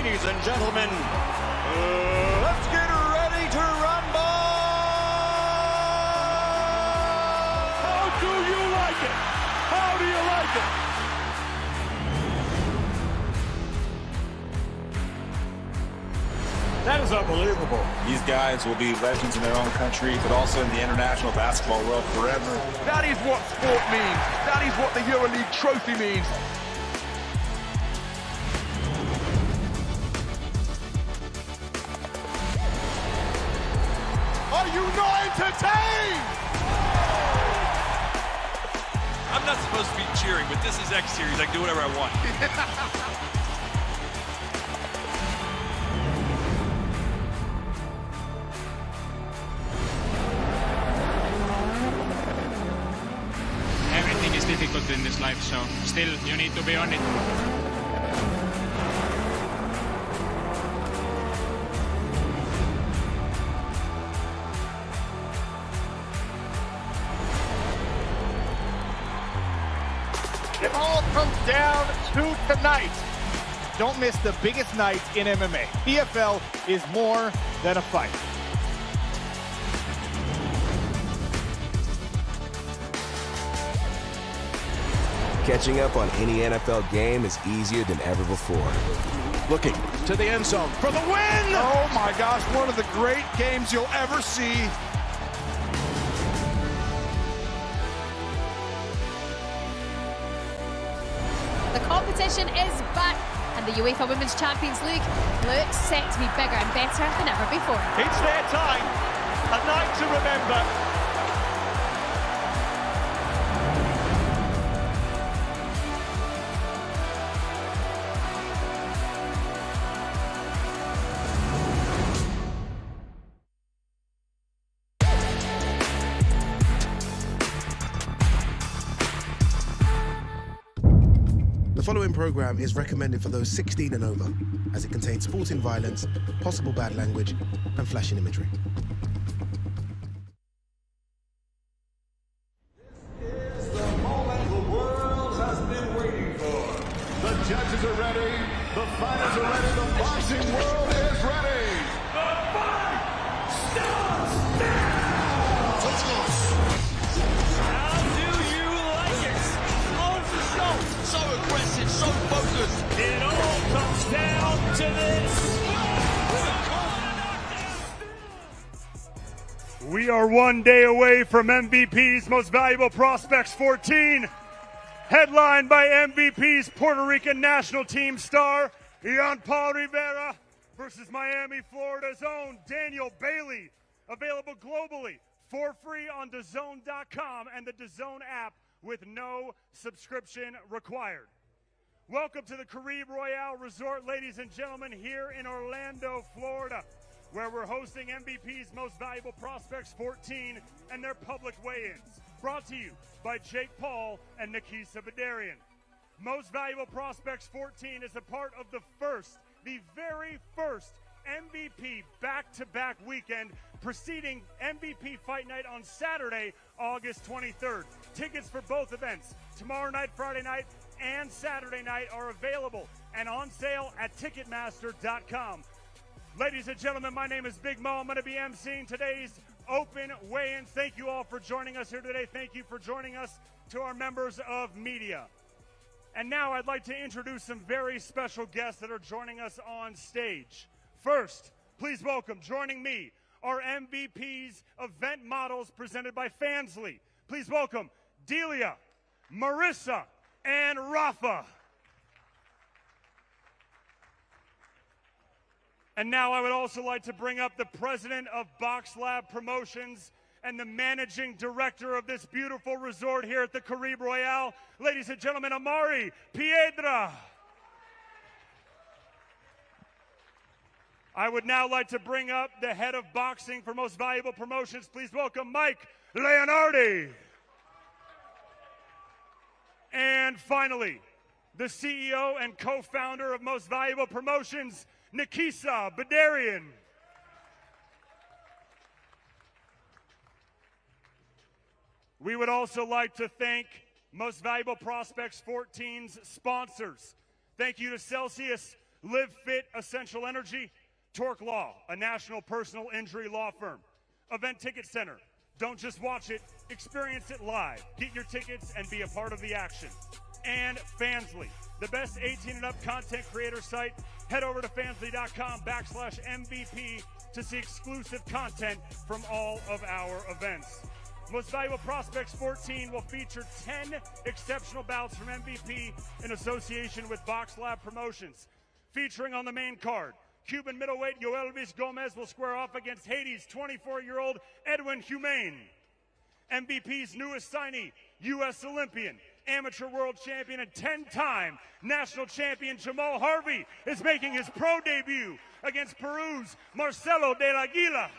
Ladies and gentlemen, let's get ready to rumble! How do you like it? How do you like it? That is unbelievable. These guys will be legends in their own country, but also in the international basketball world forever. That is what sport means. That is what the EuroLeague trophy means. Are you not entertained? I'm not supposed to be cheering, but this is X Series. I can do whatever I want. Everything is difficult in this life, so still you need to be on it. It all comes down to tonight. Don't miss the biggest night in MMA. PFL is more than a fight. Catching up on any NFL game is easier than ever before. Looking to the end zone for the win! Oh my gosh, one of the great games you'll ever see. The competition is back, and the UEFA Women's Champions League looks set to be bigger and better than ever before. It's their time, a night to remember. The following program is recommended for those 16 and over, as it contains sporting violence, possible bad language, and flashing imagery. This is the moment the world has been waiting for. The judges are ready, the fighters are ready, the boxing world is ready. The fight starts now! Let's go. How do you like it? On the show. So aggressive, so focused. It all comes down to this. We are 1 day away from MVP's Most Valuable Prospects 14, headlined by MVP's Puerto Rican national team star, Jan Paul Rivera, versus Miami, Florida's own Daniel Bailey. Available globally for free on DAZN.com and the DAZN app with no subscription required. Welcome to the Caribe Royale Resort, ladies and gentlemen, here in Orlando, Florida, where we're hosting MVP's Most Valuable Prospects 14 and their public weigh-ins. Brought to you by Jake Paul and Nikisa Badarian. Most Valuable Prospects 14 is a part of the very first MVP back-to-back weekend preceding MVP Fight Night on Saturday, August 23rd. Tickets for both events, tomorrow night, Friday night, and Saturday night, are available and on sale at Ticketmaster.com. Ladies and gentlemen, my name is Big Mo. I'm going to be emceeing today's open weigh-in. Thank you all for joining us here today. Thank you for joining us to our members of media. And now I'd like to introduce some very special guests that are joining us on stage. First, please welcome, joining me, our MVP's event models presented by Fansly. Please welcome Delia, Marissa, and Rafa. And now I would also like to bring up the president of Box Lab Promotions and the managing director of this beautiful resort here at the Caribe Royale. Ladies and gentlemen, Amari Piedra. I would now like to bring up the head of boxing for Most Valuable Promotions. Please welcome Mike Leonardi. And finally, the CEO and co-founder of Most Valuable Promotions, Nikisa Badarian. We would also like to thank Most Valuable Prospects 14's sponsors. Thank you to Celsius, Live Fit Essential Energy, Torque Law, a national personal injury law firm. Event Ticket Center. Don't just watch it, experience it live. Get your tickets and be a part of the action. And Fansly, the best 18 and up content creator site. Head over to fansly.com/MVP to see exclusive content from all of our events. Most Valuable Prospects 14 will feature 10 exceptional bouts from MVP in association with Box Lab Promotions. Featuring on the main card, Cuban middleweight Yoelvis Gomez will square off against Haiti's 24-year-old Edwin Humane. MVP's newest signee, U.S. Olympian, amateur world champion, and 10-time national champion Jamal Harvey is making his pro debut against Peru's Marcelo del Aguila.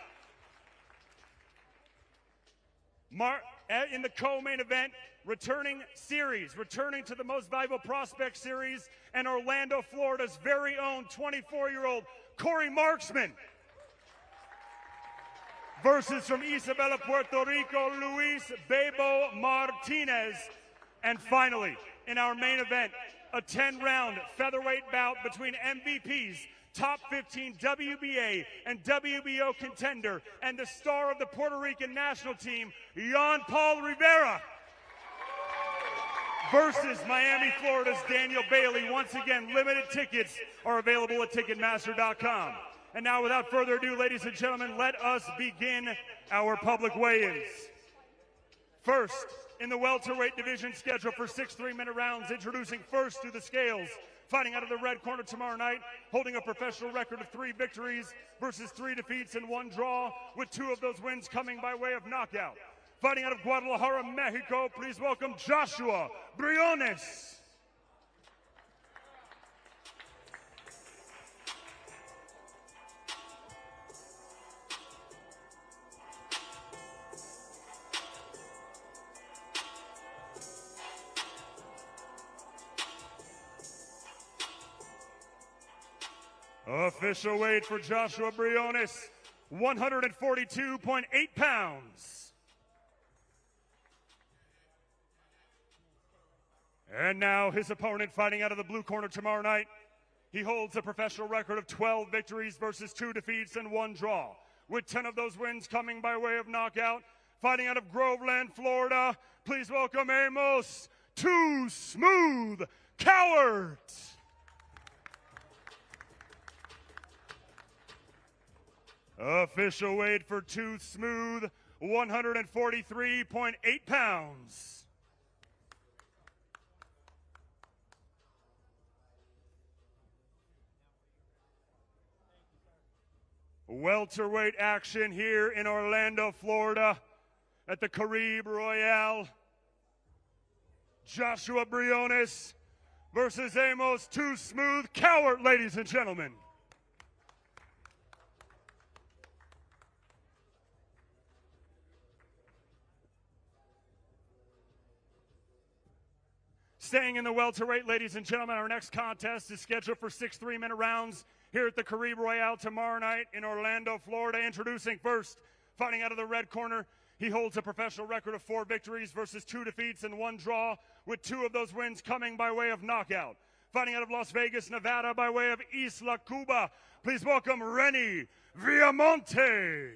In the co-main event, returning to the Most Valuable Prospect Series, and Orlando, Florida's very own 24-year-old Corey Marksman versus from Isabela, Puerto Rico, Luis Bebo Martinez. And finally, in our main event, a 10-round featherweight bout between MVP's top 15 WBA and WBO contender and the star of the Puerto Rican national team, Jan Paul Rivera, versus Miami, Florida's Daniel Bailey. Once again, limited tickets are available at Ticketmaster.com. And now, without further ado, ladies and gentlemen, let us begin our public weigh-ins. First, in the welterweight division, scheduled for 6 3-minute rounds, introducing first to the scales, fighting out of the red corner tomorrow night, holding a professional record of 3 victories versus 3 defeats and 1 draw, with 2 of those wins coming by way of knockout. Fighting out of Guadalajara, Mexico, please welcome Joshua Briones. Official weight for Joshua Briones, 142.8 pounds. And now his opponent, fighting out of the blue corner tomorrow night. He holds a professional record of 12 victories versus 2 defeats and 1 draw, with 10 of those wins coming by way of knockout. Fighting out of Groveland, Florida, please welcome Amos Too Smooth Cowart. Official weight for Too Smooth, 143.8 pounds. Welterweight action here in Orlando, Florida at the Caribe Royale. Joshua Briones versus Amos Too Smooth Cowart, ladies and gentlemen. Staying in the welterweight, ladies and gentlemen, our next contest is scheduled for 6 3-minute rounds here at the Caribe Royale tomorrow night in Orlando, Florida. Introducing first, fighting out of the red corner, he holds a professional record of 4 victories versus 2 defeats and 1 draw, with 2 of those wins coming by way of knockout. Fighting out of Las Vegas, Nevada, by way of Isla Cuba, please welcome Renny Villamonte.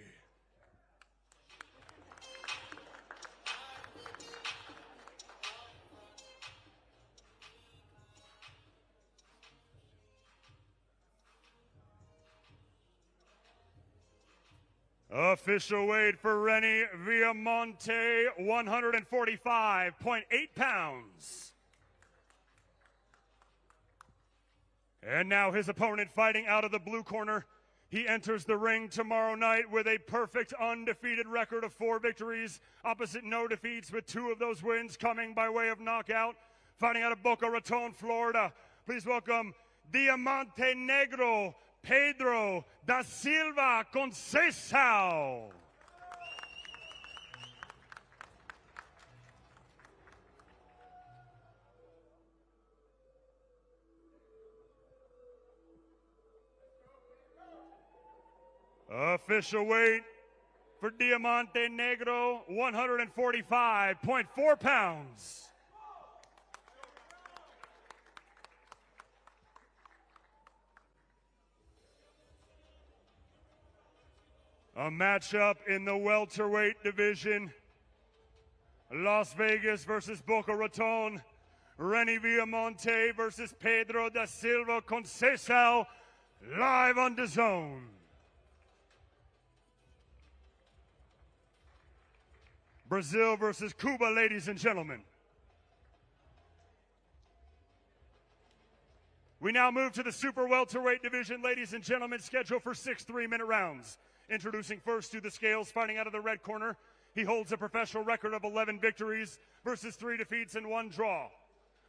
Official weight for Renny Villamonte, 145.8 pounds. And now his opponent, fighting out of the blue corner. He enters the ring tomorrow night with a perfect undefeated record of 4 victories, opposite no defeats, with 2 of those wins coming by way of knockout. Fighting out of Boca Raton, Florida, please welcome Diamante Negro, Pedro da Silva Conceição. Official weight for Diamante Negro, 145.4 pounds. A matchup in the welterweight division. Las Vegas versus Boca Raton. Renny Villamonte versus Pedro da Silva Conceição, live on DAZN. Brazil versus Cuba, ladies and gentlemen. We now move to the super welterweight division, ladies and gentlemen, scheduled for 6 3-minute rounds. Introducing first to the scales, fighting out of the red corner. He holds a professional record of 11 victories versus 3 defeats and 1 draw,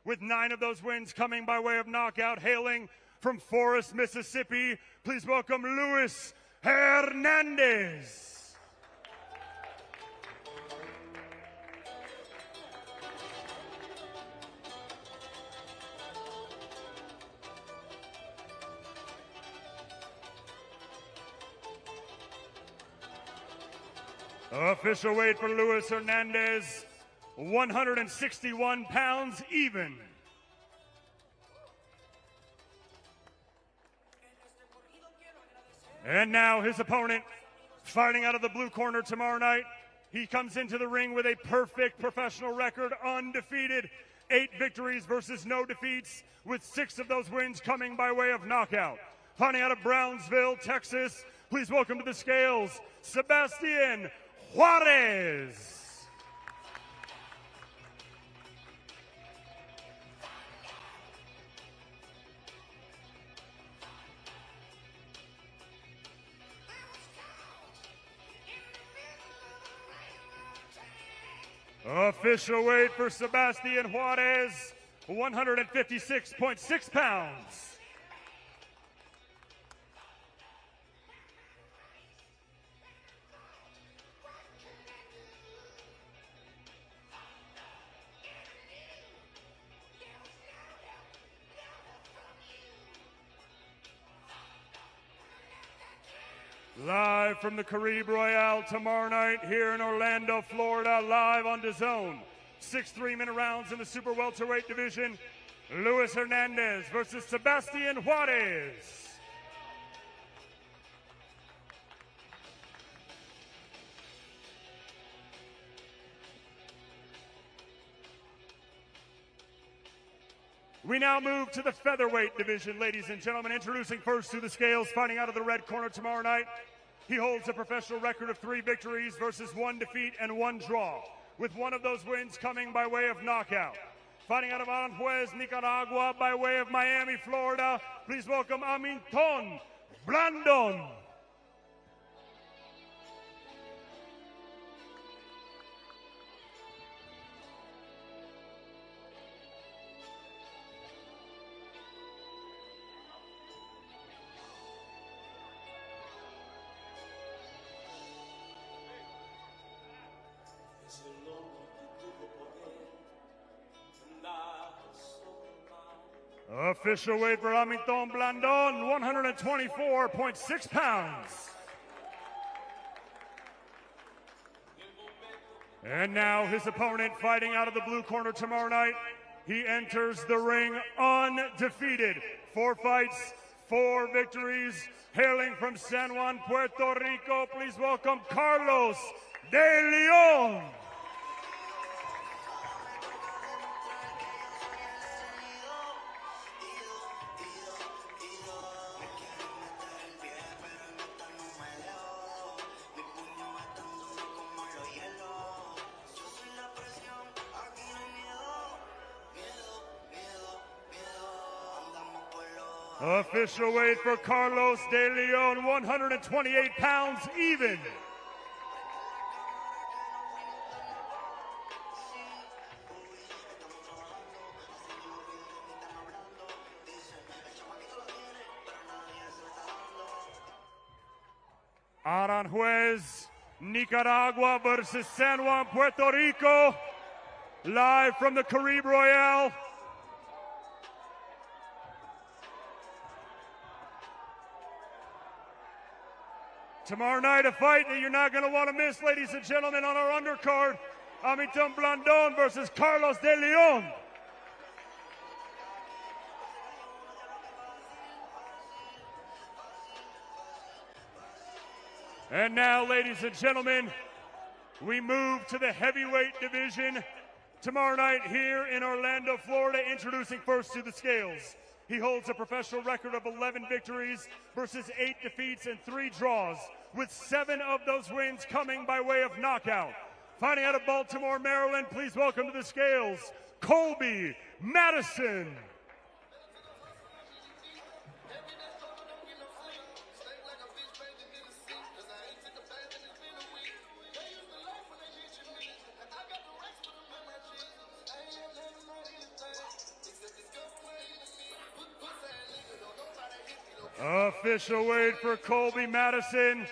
with 9 of those wins coming by way of knockout. Hailing from Forest, Mississippi, please welcome Luis Hernandez. Official weight for Luis Hernandez, 161 pounds even. And now his opponent, fighting out of the blue corner tomorrow night. He comes into the ring with a perfect professional record, undefeated, 8 victories versus no defeats, with 6 of those wins coming by way of knockout. Fighting out of Brownsville, Texas, please welcome to the scales, Sebastian Juarez. Official weight for Sebastian Juarez, 156.6 pounds. Live from the Caribe Royale tomorrow night here in Orlando, Florida, live on DAZN. 6 3-minute rounds in the super welterweight division. Luis Hernandez versus Sebastian Juarez. We now move to the featherweight division, ladies and gentlemen. Introducing first to the scales, fighting out of the red corner tomorrow night. He holds a professional record of 3 victories versus 1 defeat and 1 draw, with 1 of those wins coming by way of knockout. Fighting out of Aranjuez, Nicaragua, by way of Miami, Florida, please welcome Hamilton Blandon. Official weight for Hamilton Blandon, 124.6 pounds. And now his opponent, fighting out of the blue corner tomorrow night. He enters the ring undefeated. 4 fights, 4 victories. Hailing from San Juan, Puerto Rico, please welcome Carlos de Leon. Official weight for Carlos de Leon, 128 pounds even. Aranjuez, Nicaragua versus San Juan, Puerto Rico, live from the Caribe Royale. Tomorrow night, a fight that you're not going to want to miss, ladies and gentlemen, on our undercard. Hamilton Blandon versus Carlos de Leon. And now, ladies and gentlemen, we move to the heavyweight division tomorrow night here in Orlando, Florida. Introducing first to the scales. He holds a professional record of 11 victories versus 8 defeats and 3 draws, with 7 of those wins coming by way of knockout. Fighting out of Baltimore, Maryland, please welcome to the scales, Colby Madison. Official weight for Colby Madison,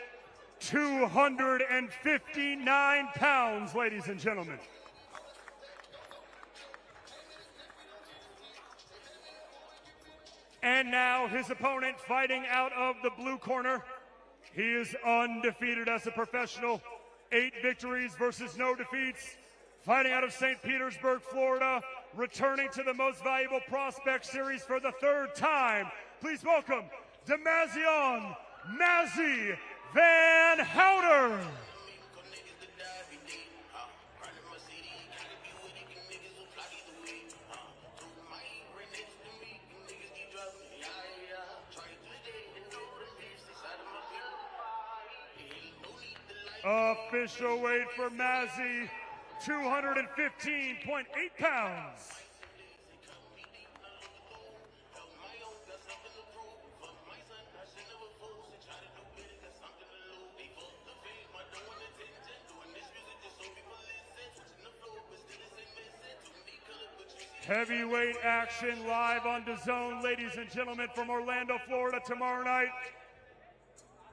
259 pounds, ladies and gentlemen. And now his opponent fighting out of the blue corner. He is undefeated as a professional, 8 victories versus no defeats. Fighting out of St. Petersburg, Florida, returning to the Most Valuable Prospect Series for the 3rd time. Please welcome DAZN Mazzy Van Houter. Official weight for Mazzy, 215.8 pounds. Heavyweight action live on DAZN, ladies and gentlemen, from Orlando, Florida tomorrow night.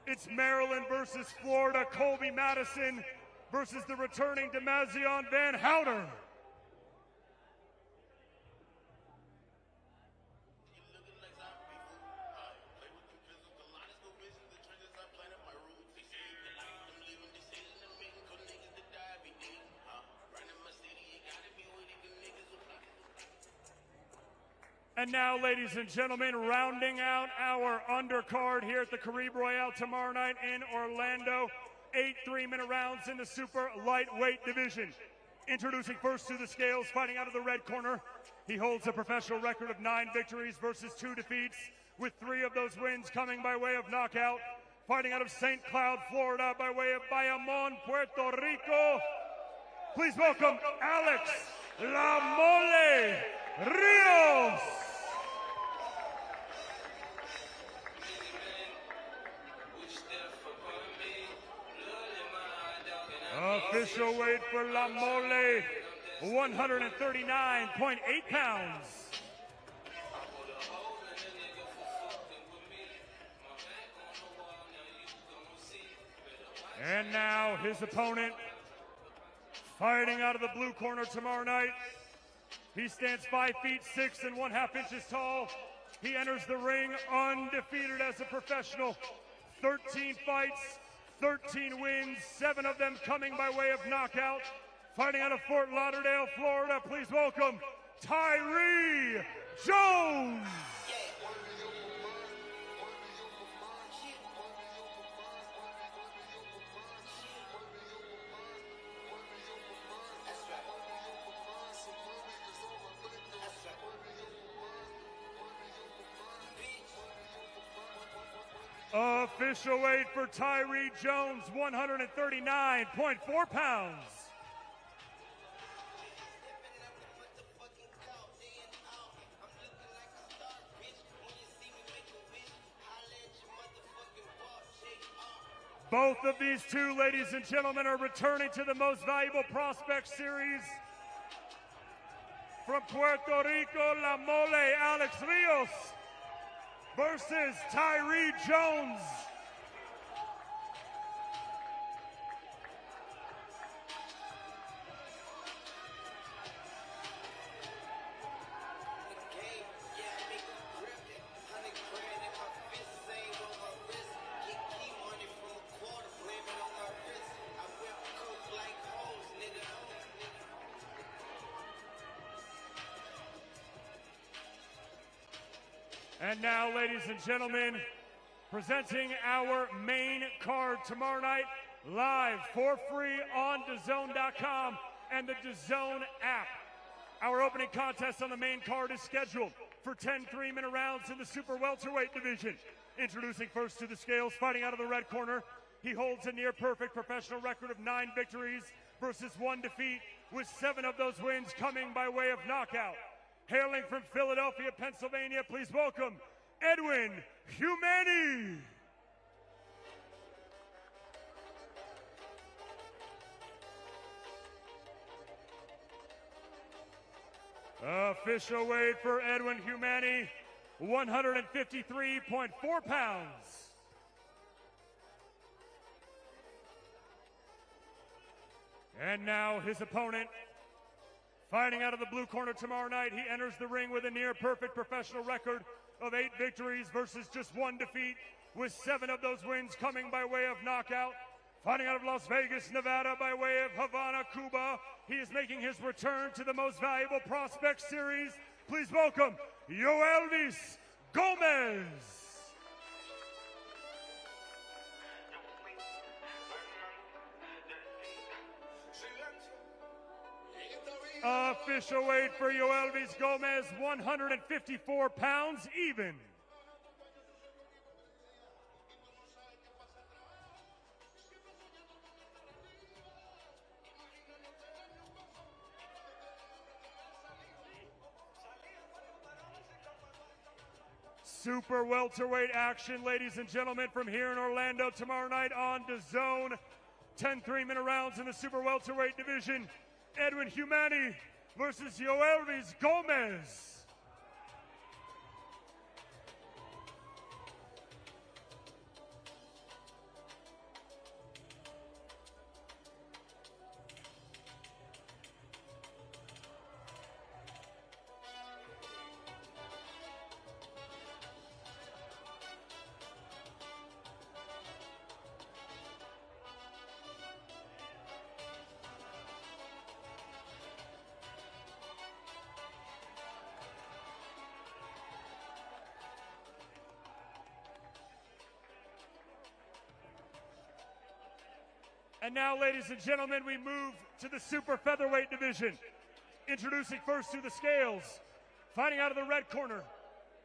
It's Maryland versus Florida, Colby Madison versus the returning DAZN Van Houter. And now, ladies and gentlemen, rounding out our undercard here at the Caribe Royale tomorrow night in Orlando, 8 3-minute rounds in the super lightweight division. Introducing first to the scales, fighting out of the red corner. He holds a professional record of 9 victories versus 2 defeats, with 3 of those wins coming by way of knockout. Fighting out of St. Cloud, Florida, by way of Bayamon, Puerto Rico. Please welcome Alex La Mole Rios. Official weight for La Mole, 139.8 pounds. And now his opponent, fighting out of the blue corner tomorrow night. He stands 5 feet 6 and 1/2 inches tall. He enters the ring undefeated as a professional. 13 fights, 13 wins, 7 of them coming by way of knockout. Fighting out of Fort Lauderdale, Florida, please welcome Tyree Jones. Official weight for Tyree Jones, 139.4 pounds. Both of these two, ladies and gentlemen, are returning to the Most Valuable Prospect Series. From Puerto Rico, La Mole, Alex Rios versus Tyree Jones. And now, ladies and gentlemen, presenting our main card tomorrow night, live for free on DAZN.com and the DAZN app. Our opening contest on the main card is scheduled for 10 3-minute rounds in the super welterweight division. Introducing first to the scales, fighting out of the red corner. He holds a near-perfect professional record of 9 victories versus 1 defeat, with 7 of those wins coming by way of knockout. Hailing from Philadelphia, Pennsylvania, please welcome Edwin Humani. Official weight for Edwin Humani, 153.4 pounds. And now his opponent, fighting out of the blue corner tomorrow night. He enters the ring with a near-perfect professional record of 8 victories versus just 1 defeat, with 7 of those wins coming by way of knockout. Fighting out of Las Vegas, Nevada, by way of Havana, Cuba, he is making his return to the Most Valuable Prospect Series. Please welcome Yoelvis Gomez. Official weight for Yoelvis Gomez, 154 pounds even. Super welterweight action, ladies and gentlemen, from here in Orlando tomorrow night on DAZN. 10 3-minute rounds in the super welterweight division. Edwin Humani versus Yoelvis Gomez. And now, ladies and gentlemen, we move to the super featherweight division. Introducing first to the scales, fighting out of the red corner.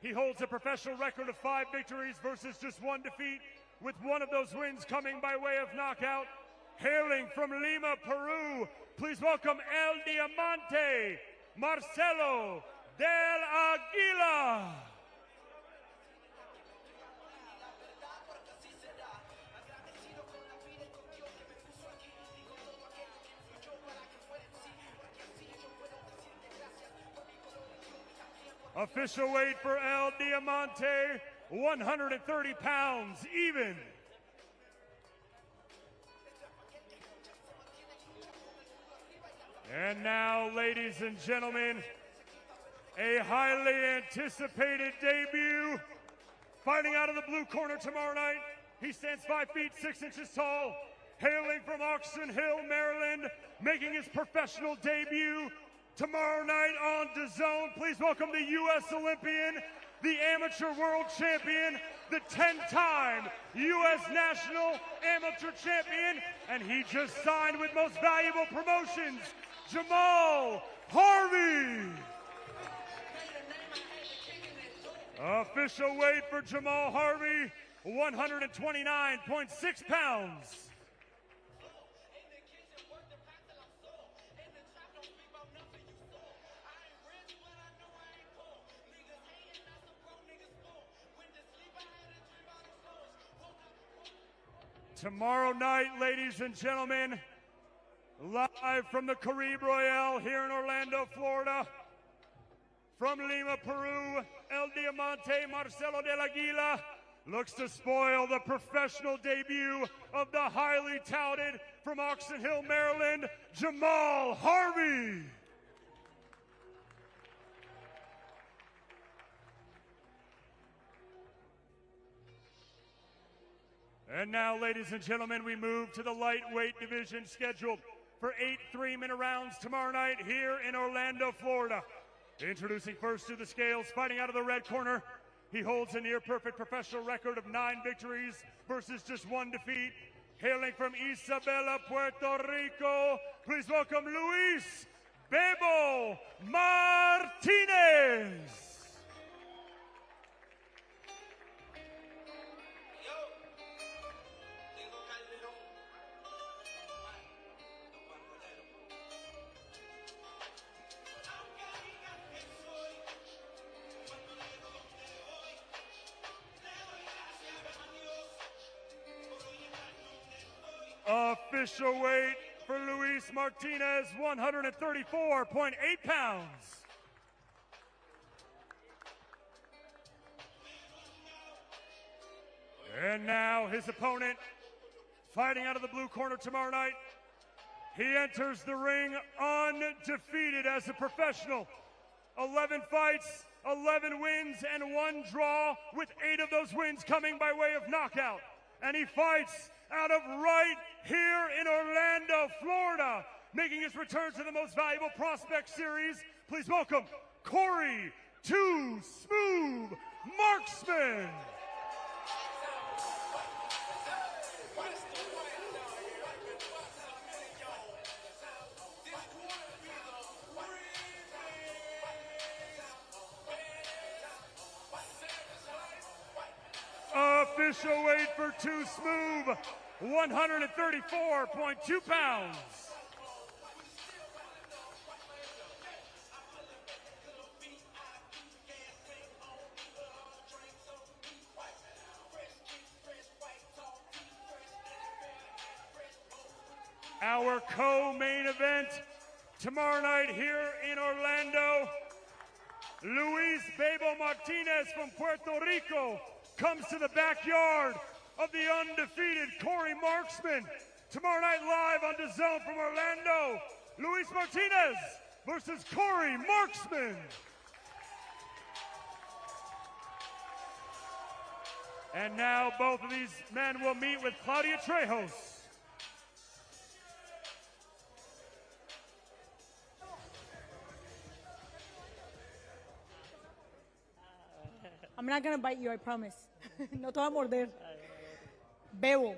He holds a professional record of 5 victories versus just 1 defeat, with 1 of those wins coming by way of knockout. Hailing from Lima, Peru, please welcome El Diamante, Marcelo del Aguila. Official weight for El Diamante, 130 pounds even. And now, ladies and gentlemen, a highly anticipated debut. Fighting out of the blue corner tomorrow night, he stands 5 feet 6 inches tall, hailing from Oxon Hill, Maryland, making his professional debut tomorrow night on DAZN. Please welcome the U.S. Olympian, the amateur world champion, the 10-time U.S. national amateur champion, and he just signed with Most Valuable Promotions, Jamal Harvey. Official weight for Jamal Harvey, 129.6 pounds. Tomorrow night, ladies and gentlemen, live from the Caribe Royale here in Orlando, Florida, from Lima, Peru, El Diamante Marcelo del Aguila looks to spoil the professional debut of the highly touted from Oxon Hill, Maryland, Jamal Harvey. And now, ladies and gentlemen, we move to the lightweight division scheduled for 8 3-minute rounds tomorrow night here in Orlando, Florida. Introducing first to the scales, fighting out of the red corner. He holds a near-perfect professional record of 9 victories versus just 1 defeat. Hailing from Isabela, Puerto Rico, please welcome Luis Bebo Martinez. Official weight for Luis Martinez, 134.8 pounds. And now his opponent, fighting out of the blue corner tomorrow night. He enters the ring undefeated as a professional. 11 fights, 11 wins, and 1 draw, with 8 of those wins coming by way of knockout. And he fights out of right here in Orlando, Florida, making his return to the Most Valuable Prospect Series. Please welcome Corey Too Smooth Marksman. Official weight for Too Smooth, 134.2 pounds. Our co-main event tomorrow night here in Orlando. Luis Bebo Martinez from Puerto Rico comes to the backyard of the undefeated Corey Marksman. Tomorrow night live on DAZN from Orlando, Luis Martinez versus Corey Marksman. And now both of these men will meet with Claudia Trejos. I'm not going to bite you, I promise. No te voy a morder. Bebo,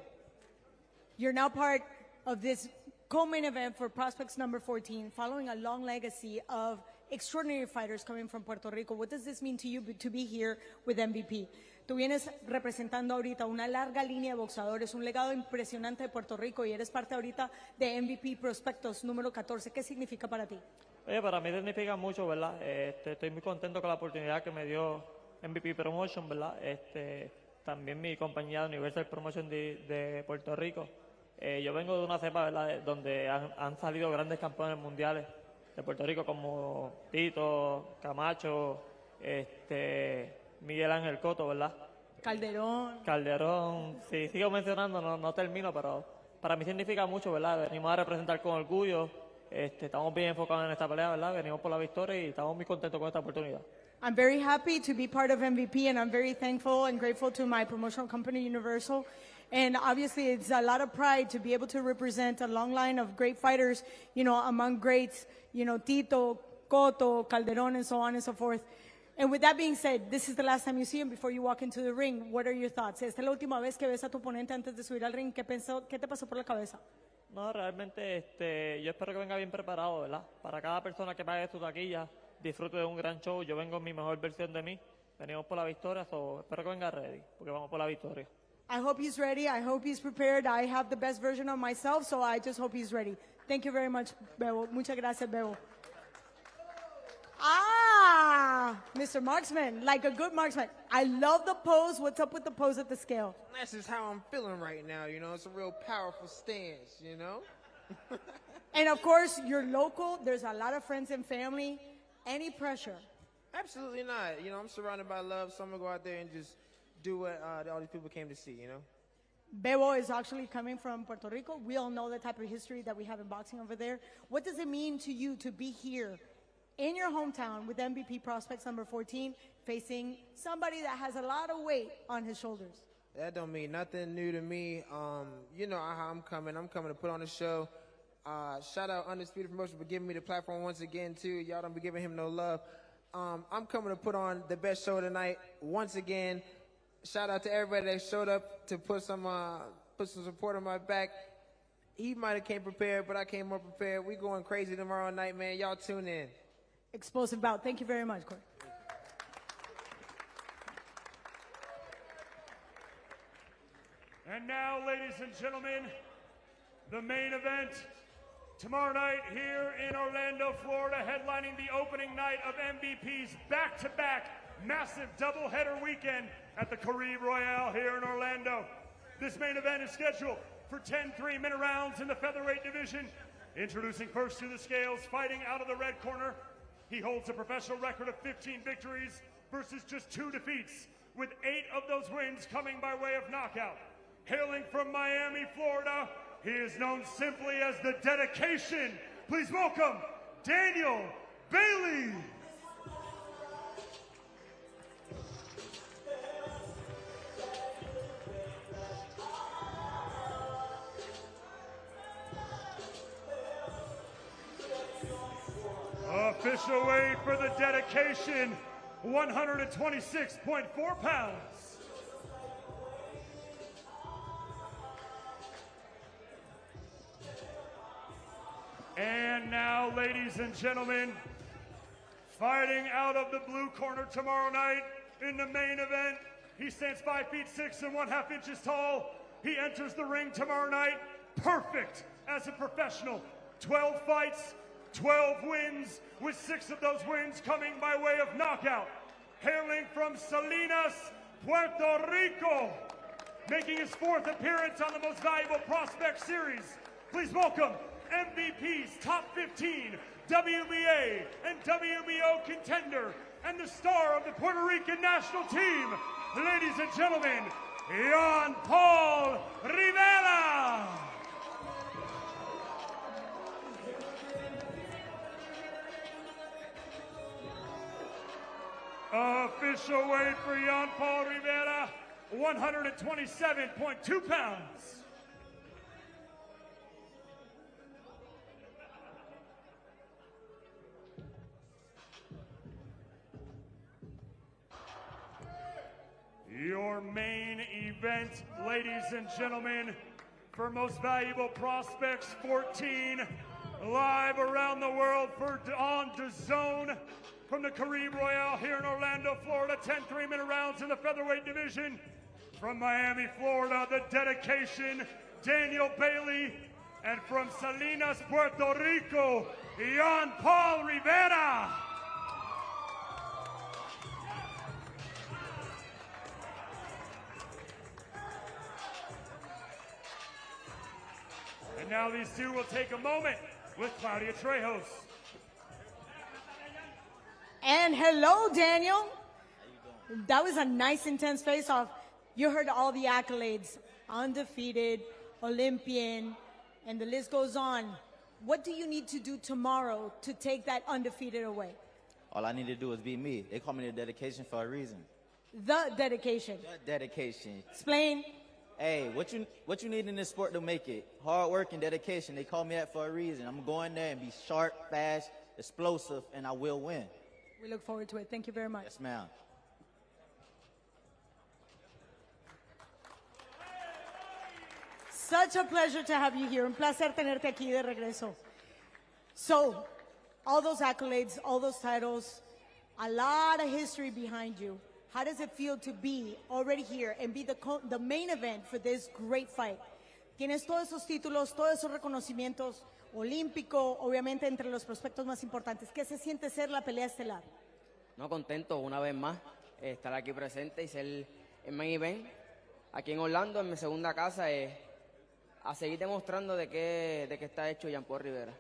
you're now part of this co-main event for Prospects number 14, following a long legacy of extraordinary fighters coming from Puerto Rico. What does this mean to you to be here with MVP? Tú vienes representando ahorita una larga línea de boxeadores, un legado impresionante de Puerto Rico, y eres parte ahorita de MVP Prospectos número 14. ¿Qué significa para ti? Oye, para mí significa mucho, ¿verdad? Estoy muy contento con la oportunidad que me dio MVP Promotion, ¿verdad? También mi compañía Universal Promotion de Puerto Rico. Yo vengo de una cepa, ¿verdad?, donde han salido grandes campeones mundiales de Puerto Rico como Tito, Camacho, Miguel Ángel Cotto, ¿verdad? Calderón. Si sigo mencionando no termino, pero para mí significa mucho, ¿verdad? Venimos a representar con orgullo. Estamos bien enfocados en esta pelea, ¿verdad? Venimos por la victoria y estamos muy contentos con esta oportunidad. I'm very happy to be part of MVP, and I'm very thankful and grateful to my promotional company, Universal. And obviously, it's a lot of pride to be able to represent a long line of great fighters, you know, among greats, you know, Tito, Cotto, Calderón, and so on and so forth. And with that being said, this is the last time you see him before you walk into the ring. What are your thoughts? Esta es la última vez que ves a tu oponente antes de subir al ring. ¿Qué te pasó por la cabeza? No, realmente yo espero que venga bien preparado, ¿verdad? Para cada persona que pague su taquilla, disfrute de un gran show. Yo vengo en mi mejor versión de mí. Venimos por la victoria, so espero que venga ready, porque vamos por la victoria. I hope he's ready. I hope he's prepared. I have the best version of myself, so I just hope he's ready. Thank you very much, Bebo. Muchas gracias, Bebo. Mr. Marksman, like a good marksman. I love the pose. What's up with the pose at the scale? That's just how I'm feeling right now, you know. It's a real powerful stance, you know. And of course, you're local. There's a lot of friends and family. Any pressure? Absolutely not. You know, I'm surrounded by love, so I'm going to go out there and just do what all these people came to see, you know. Bebo is actually coming from Puerto Rico. We all know the type of history that we have in boxing over there. What does it mean to you to be here in your hometown with MVP Prospects number 14, facing somebody that has a lot of weight on his shoulders? That don't mean nothing new to me. You know how I'm coming. I'm coming to put on a show. Shout out Undisputed Promotion for giving me the platform once again, too. Y'all don't be giving him no love. I'm coming to put on the best show tonight. Once again, shout out to everybody that showed up to put some support on my back. He might have came prepared, but I came more prepared. We going crazy tomorrow night, man. Y'all tune in. Explosive bout. Thank you very much, Corey. And now, ladies and gentlemen, the main event tomorrow night here in Orlando, Florida, headlining the opening night of MVP's back-to-back massive doubleheader weekend at the Caribe Royale here in Orlando. This main event is scheduled for 10 3-minute rounds in the featherweight division. Introducing first to the scales, fighting out of the red corner. He holds a professional record of 15 victories versus just 2 defeats, with 8 of those wins coming by way of knockout. Hailing from Miami, Florida, he is known simply as the Dedication. Please welcome Daniel Bailey. Official weight for the Dedication, 126.4 pounds. And now, ladies and gentlemen, fighting out of the blue corner tomorrow night in the main event, he stands 5 feet 6 and 1/2 inches tall. He enters the ring tomorrow night perfect as a professional. 12 fights, 12 wins, with 6 of those wins coming by way of knockout. Hailing from Salinas, Puerto Rico, making his 4th appearance on the Most Valuable Prospect Series. Please welcome MVP's top 15 WBA and WBO contender and the star of the Puerto Rican national team, ladies and gentlemen, Jan Paul Rivera. Official weight for Jan Paul Rivera, 127.2 pounds. Your main event, ladies and gentlemen, for Most Valuable Prospects 14, live around the world on DAZN from the Caribe Royale here in Orlando, Florida. 10 3-minute rounds in the featherweight division. From Miami, Florida, the Dedication, Daniel Bailey. And from Salinas, Puerto Rico, Jan Paul Rivera. And now these two will take a moment with Claudia Trejos. And hello, Daniel. That was a nice, intense face-off. You heard all the accolades. Undefeated, Olympian, and the list goes on. What do you need to do tomorrow to take that undefeated away? All I need to do is be me. They call me the Dedication for a reason. The Dedication. The Dedication. Explain. Hey, what you need in this sport to make it? Hard work and dedication. They call me that for a reason. I'm going there and be sharp, fast, explosive, and I will win. We look forward to it. Thank you very much. Yes, ma'am. Such a pleasure to have you here. Un placer tenerte aquí de regreso. So, all those accolades, all those titles, a lot of history behind you. How does it feel to be already here and be the main event for this great fight? Tienes todos esos títulos, todos esos reconocimientos, olímpico, obviamente entre los prospectos más importantes. ¿Qué se siente ser la pelea estelar? No, contento una vez más estar aquí presente y ser el main event aquí en Orlando, en mi segunda casa, a seguir demostrando de qué está hecho Jan Paul Rivera.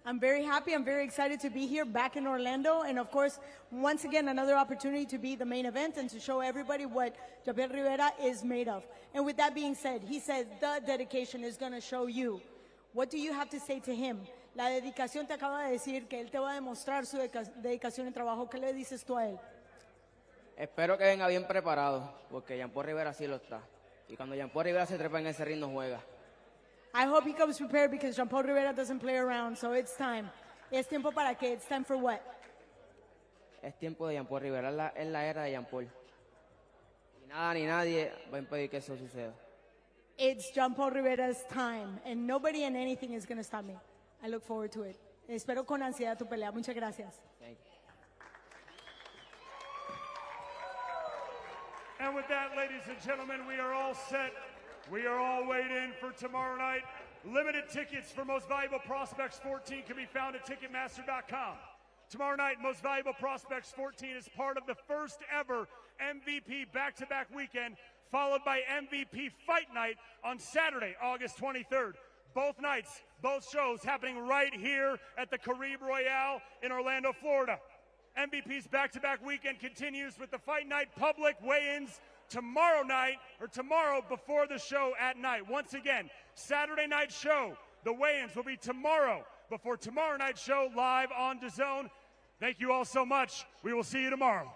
I'm very happy. I'm very excited to be here back in Orlando. And of course, once again, another opportunity to be the main event and to show everybody what Jan Paul Rivera is made of. And with that being said, he said the dedication is going to show you. What do you have to say to him? La dedicación te acaba de decir que él te va a demostrar su dedicación y trabajo. ¿Qué le dices tú a él? Espero que venga bien preparado, porque Jan Paul Rivera sí lo está. Y cuando Jan Paul Rivera se trepa en ese ring, no juega. I hope he comes prepared because Jan Paul Rivera doesn't play around, so it's time. Es tiempo para qué? It's time for what? es tiempo de Jan Paul Rivera, es la era de Jan Paul. Y nada ni nadie va a impedir que eso suceda. It's Jan Paul Rivera's time, and nobody and anything is going to stop me. I look forward to it. Espero con ansiedad tu pelea. Muchas gracias. Thank you. And with that, ladies and gentlemen, we are all set. We are all weighed in for tomorrow night. Limited tickets for Most Valuable Prospects 14 can be found at Ticketmaster.com. Tomorrow night, Most Valuable Prospects 14 is part of the first ever MVP back-to-back weekend, followed by MVP Fight Night on Saturday, August 23rd. Both nights, both shows happening right here at the Caribe Royale in Orlando, Florida. MVP's back-to-back weekend continues with the Fight Night public weigh-ins tomorrow night, or tomorrow before the show at night. Once again, Saturday night show, the weigh-ins will be tomorrow before tomorrow night's show live on DAZN. Thank you all so much. We will see you tomorrow.